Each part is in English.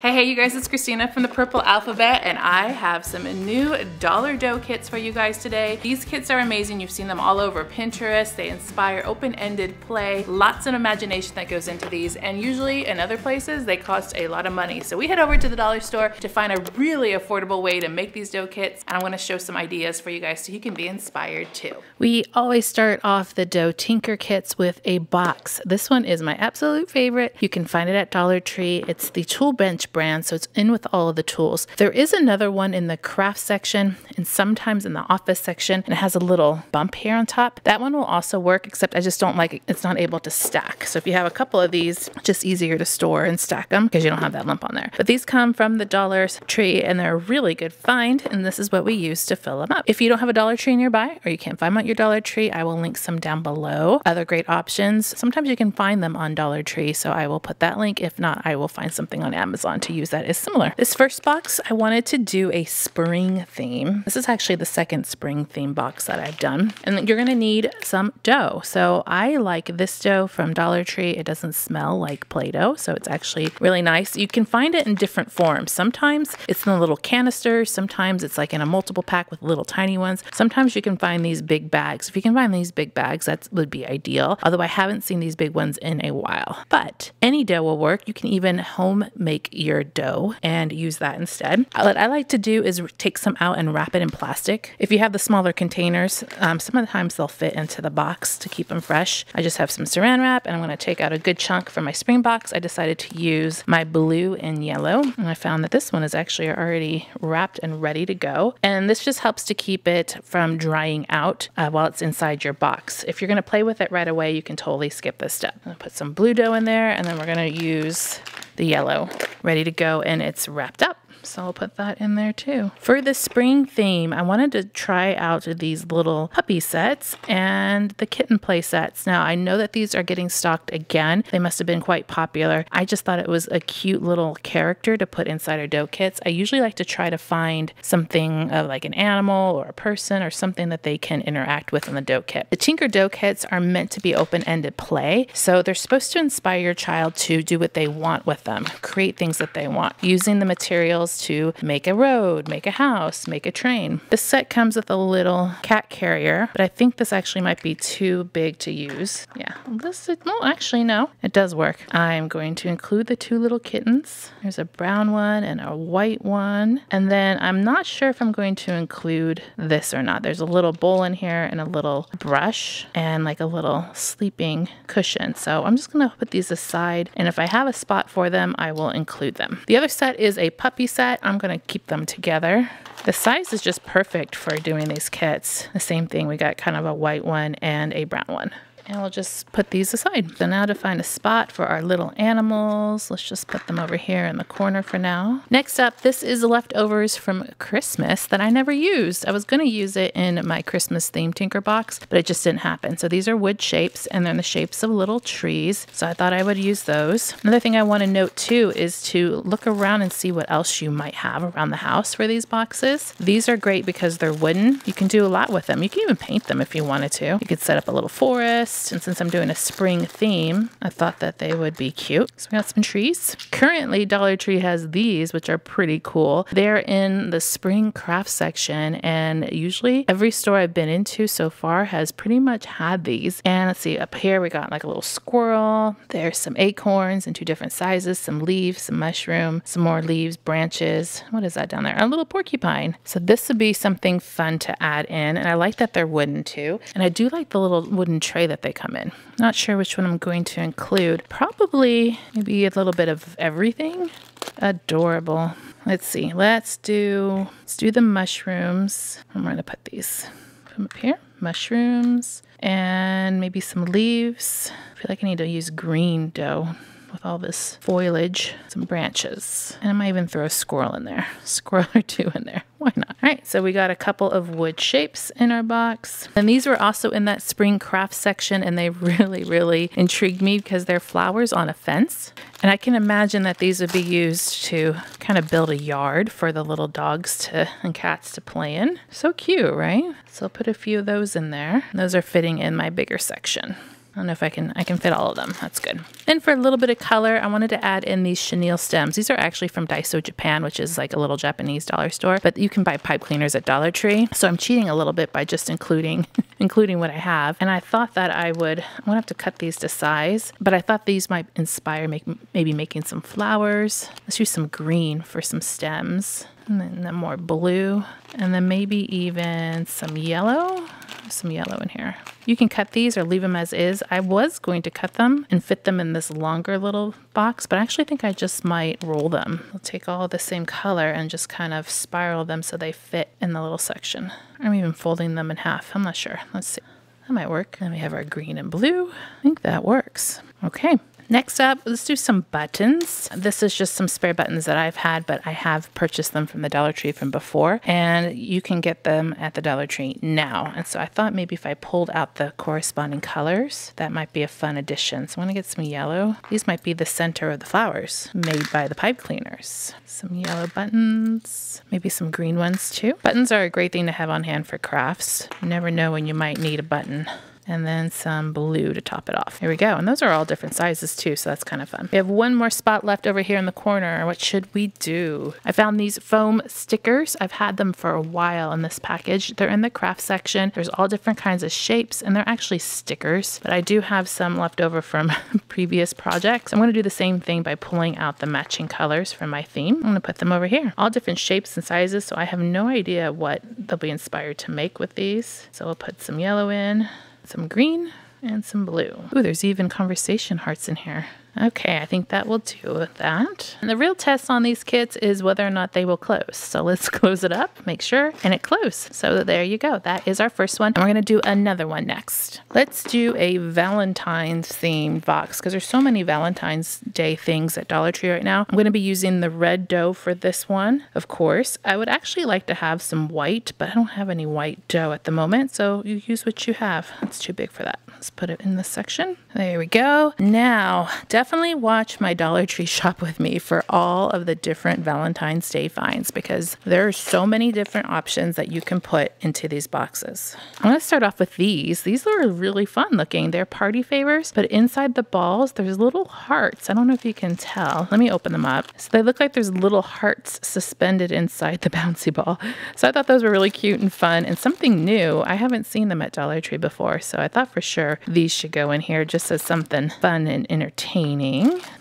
Hey you guys, it's Christina from the Purple Alphabet, and I have some new dollar dough kits for you guys today. These kits are amazing. You've seen them all over Pinterest. They inspire open-ended play, lots of imagination that goes into these, and usually in other places they cost a lot of money. So we head over to the dollar store to find a really affordable way to make these dough kits, and I'm going to show some ideas for you guys so you can be inspired too. We always start off the dough tinker kits with a box. This one is my absolute favorite. You can find it at Dollar Tree. It's the Tool Bench brand, so it's in with all of the tools. There is another one in the craft section and sometimes in the office section, and it has a little bump here on top. That one will also work, except I just don't like it. It's not able to stack. So if you have a couple of these, it's just easier to store and stack them because you don't have that lump on there. But these come from the Dollar Tree and they're a really good find, and this is what we use to fill them up. If you don't have a Dollar Tree nearby or you can't find them at your Dollar Tree, I will link some down below. Other great options. Sometimes you can find them on Dollar Tree, so I will put that link. If not, I will find something on Amazon to use that is similar. This first box, I wanted to do a spring theme. This is actually the second spring theme box that I've done. And you're gonna need some dough. So I like this dough from Dollar Tree. It doesn't smell like Play-Doh, so it's actually really nice. You can find it in different forms. Sometimes it's in a little canister. Sometimes it's like in a multiple pack with little tiny ones. Sometimes you can find these big bags. If you can find these big bags, that would be ideal. Although I haven't seen these big ones in a while. But any dough will work. You can even home make your dough and use that instead. What I like to do is take some out and wrap it in plastic. If you have the smaller containers, some of the times they'll fit into the box to keep them fresh. I just have some saran wrap and I'm going to take out a good chunk from my spring box. I decided to use my blue and yellow, and I found that this one is actually already wrapped and ready to go. And this just helps to keep it from drying out while it's inside your box. If you're going to play with it right away, you can totally skip this step. I'm going to put some blue dough in there, and then we're going to use the yellow ready to go, and it's wrapped up. So I'll put that in there too. For the spring theme, I wanted to try out these little puppy sets and the kitten play sets. Now I know that these are getting stocked again. They must have been quite popular. I just thought it was a cute little character to put inside our dough kits. I usually like to try to find something like an animal or a person or something that they can interact with in the dough kit. The Tinker dough kits are meant to be open-ended play, so they're supposed to inspire your child to do what they want with them, create things that they want, using the materials to make a road, make a house, make a train. This set comes with a little cat carrier, but I think this actually might be too big to use. Yeah, well, actually no, it does work. I'm going to include the two little kittens. There's a brown one and a white one. And then I'm not sure if I'm going to include this or not. There's a little bowl in here and a little brush and like a little sleeping cushion. So I'm just gonna put these aside, and if I have a spot for them, I will include them. The other set is a puppy set. I'm going to keep them together. The size is just perfect for doing these kits. The same thing, we got kind of a white one and a brown one. And we'll just put these aside. So now to find a spot for our little animals, let's just put them over here in the corner for now. Next up, this is leftovers from Christmas that I never used. I was going to use it in my Christmas theme tinker box, but it just didn't happen. So these are wood shapes, and they're in the shapes of little trees. So I thought I would use those. Another thing I want to note too is to look around and see what else you might have around the house for these boxes. These are great because they're wooden. You can do a lot with them. You can even paint them if you wanted to. You could set up a little forest. And since I'm doing a spring theme, I thought that they would be cute. So we got some trees. Currently, Dollar Tree has these, which are pretty cool. They're in the spring craft section, and usually every store I've been into so far has pretty much had these. And let's see, up here we got like a little squirrel. There's some acorns in two different sizes, some leaves, some mushroom, some more leaves, branches. What is that down there? A little porcupine. So this would be something fun to add in. And I like that they're wooden too. And I do like the little wooden tray that they come in. Not sure which one I'm going to include. Probably maybe a little bit of everything. Adorable. Let's see. Let's do the mushrooms. I'm going to put these from up here. Mushrooms and maybe some leaves. I feel like I need to use green dough with all this foliage, some branches. And I might even throw a squirrel in there. Squirrel or two in there. Why not? All right, so we got a couple of wood shapes in our box. And these were also in that spring craft section, and they really intrigued me because they're flowers on a fence. And I can imagine that these would be used to kind of build a yard for the little dogs and cats to play in. So cute, right? So I'll put a few of those in there. Those are fitting in my bigger section. I don't know if I can fit all of them. That's good. And for a little bit of color, I wanted to add in these chenille stems. These are actually from Daiso Japan, which is like a little Japanese dollar store, but you can buy pipe cleaners at Dollar Tree. So I'm cheating a little bit by just including what I have. And I thought that I'm gonna have to cut these to size, but I thought these might inspire maybe making some flowers. Let's use some green for some stems, and then more blue, and then maybe even some yellow. Some yellow in here. You can cut these or leave them as is. I was going to cut them and fit them in this longer little box, but I actually think I just might roll them. I'll take all the same color and just kind of spiral them so they fit in the little section. I'm even folding them in half. I'm not sure. Let's see. That might work. Then we have our green and blue. I think that works. Okay. Next up, let's do some buttons. This is just some spare buttons that I've had, but I have purchased them from the Dollar Tree from before, and you can get them at the Dollar Tree now. And so I thought maybe if I pulled out the corresponding colors, that might be a fun addition. So I'm gonna get some yellow. These might be the center of the flowers made by the pipe cleaners. Some yellow buttons, maybe some green ones too. Buttons are a great thing to have on hand for crafts. You never know when you might need a button. And then some blue to top it off. Here we go. And those are all different sizes too, so that's kind of fun. We have one more spot left over here in the corner. What should we do? I found these foam stickers. I've had them for a while in this package. They're in the craft section. There's all different kinds of shapes, and they're actually stickers, but I do have some left over from previous projects. I'm gonna do the same thing by pulling out the matching colors from my theme. I'm gonna put them over here. All different shapes and sizes, so I have no idea what they'll be inspired to make with these. So we'll put some yellow in, some green, and some blue. Ooh, there's even conversation hearts in here. Okay, I think that will do that. And the real test on these kits is whether or not they will close. So let's close it up, make sure, and it closed. So there you go. That is our first one. And we're gonna do another one next. Let's do a Valentine's themed box because there's so many Valentine's Day things at Dollar Tree right now. I'm gonna be using the red dough for this one, of course. I would actually like to have some white, but I don't have any white dough at the moment. So you use what you have. It's too big for that. Let's put it in this section. There we go. Now, definitely watch my Dollar Tree shop with me for all of the different Valentine's Day finds because there are so many different options that you can put into these boxes. I'm gonna start off with these. These are really fun looking. They're party favors, but inside the balls, there's little hearts. I don't know if you can tell. Let me open them up. So they look like there's little hearts suspended inside the bouncy ball. So I thought those were really cute and fun and something new. I haven't seen them at Dollar Tree before, so I thought for sure these should go in here just as something fun and entertaining.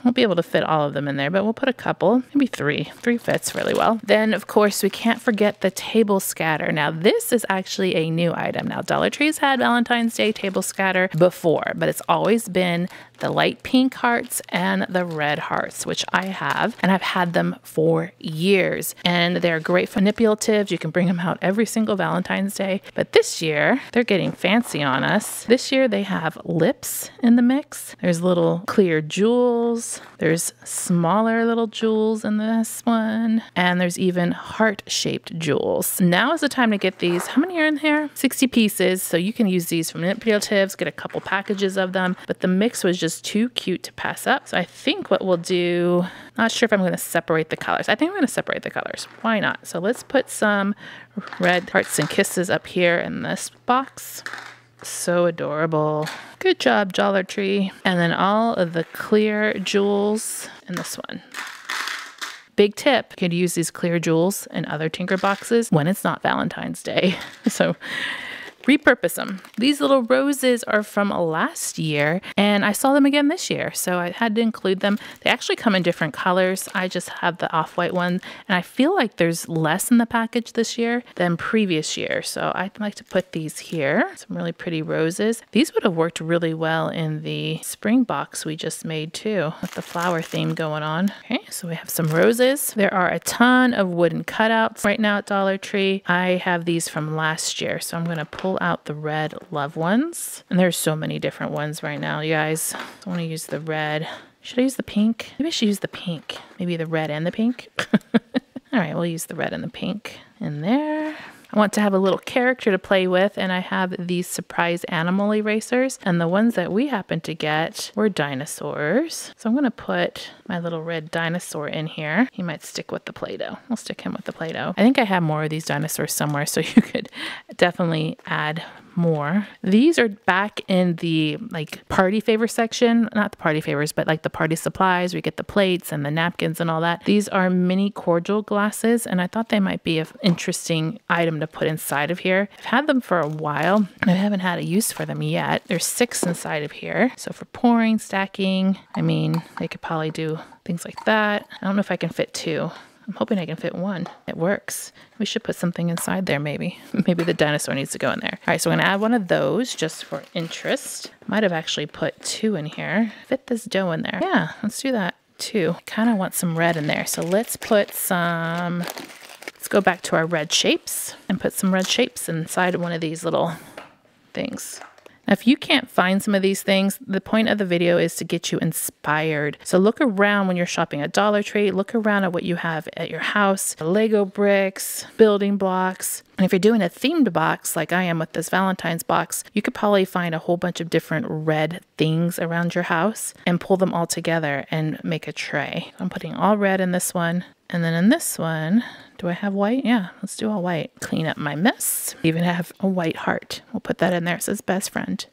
Won't be able to fit all of them in there, but we'll put a couple, maybe three. Three fits really well. Then, of course, we can't forget the table scatter. Now, this is actually a new item. Now, Dollar Tree's had Valentine's Day table scatter before, but it's always been the light pink hearts and the red hearts, which I have, and I've had them for years. And they're great for manipulatives. You can bring them out every single Valentine's Day. But this year, they're getting fancy on us. This year, they have lips in the mix. There's little clear jewels. There's smaller little jewels in this one. And there's even heart-shaped jewels. Now is the time to get these. How many are in here? 60 pieces. So you can use these for manipulatives, get a couple packages of them. But the mix was just too cute to pass up. So I think what we'll do, not sure if I'm going to separate the colors. I think I'm going to separate the colors. Why not? So let's put some red hearts and kisses up here in this box. So adorable. Good job, Dollar Tree. And then all of the clear jewels in this one. Big tip, you could use these clear jewels in other Tinker boxes when it's not Valentine's Day. So repurpose them. These little roses are from last year and I saw them again this year, so I had to include them. They actually come in different colors. I just have the off-white one and I feel like there's less in the package this year than previous year, so I'd like to put these here. Some really pretty roses. These would have worked really well in the spring box we just made too, with the flower theme going on. Okay, so we have some roses. There are a ton of wooden cutouts right now at Dollar Tree. I have these from last year, so I'm going to pull out the red love ones. And there's so many different ones right now, you guys. I want to use the red. Should I use the pink? Maybe I should use the pink. Maybe the red and the pink. All right, we'll use the red and the pink in there. I want to have a little character to play with, and I have these surprise animal erasers, and the ones that we happened to get were dinosaurs. So I'm going to put my little red dinosaur in here. He might stick with the Play-Doh. I'll stick him with the Play-Doh. I think I have more of these dinosaurs somewhere, so you could definitely add more. These are back in the like party favor section, not the party favors, but like the party supplies. We get the plates and the napkins and all that. These are mini cordial glasses, and I thought they might be an interesting item to put inside of here. I've had them for a while. I haven't had a use for them yet. There's 6 inside of here. So for pouring, stacking, I mean, they could probably do things like that. I don't know if I can fit 2. I'm hoping I can fit 1. It works. We should put something inside there maybe. Maybe the dinosaur needs to go in there. All right, so I'm gonna add one of those just for interest. Might have actually put 2 in here. Fit this dough in there. Yeah, let's do that too. Kind of want some red in there. So let's put some, let's go back to our red shapes and put some red shapes inside one of these little things. Now, if you can't find some of these things, the point of the video is to get you inspired. So look around when you're shopping at Dollar Tree, look around at what you have at your house, Lego bricks, building blocks. And if you're doing a themed box like I am with this Valentine's box, you could probably find a whole bunch of different red things around your house and pull them all together and make a tray. I'm putting all red in this one. And then in this one, do I have white? Yeah, let's do all white. Clean up my mess. Even have a white heart. We'll put that in there. It says best friend.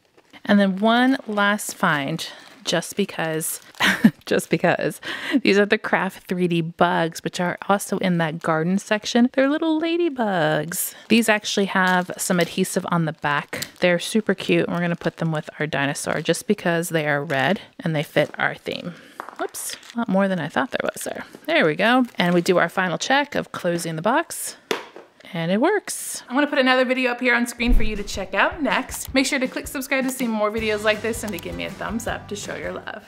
And then one last find, just because, just because. These are the Craft 3D bugs, which are also in that garden section. They're little ladybugs. These actually have some adhesive on the back. They're super cute. And we're gonna put them with our dinosaur just because they are red and they fit our theme. Whoops, a lot more than I thought there was there. There we go. And we do our final check of closing the box. And it works. I'm gonna put another video up here on screen for you to check out next. Make sure to click subscribe to see more videos like this and to give me a thumbs up to show your love.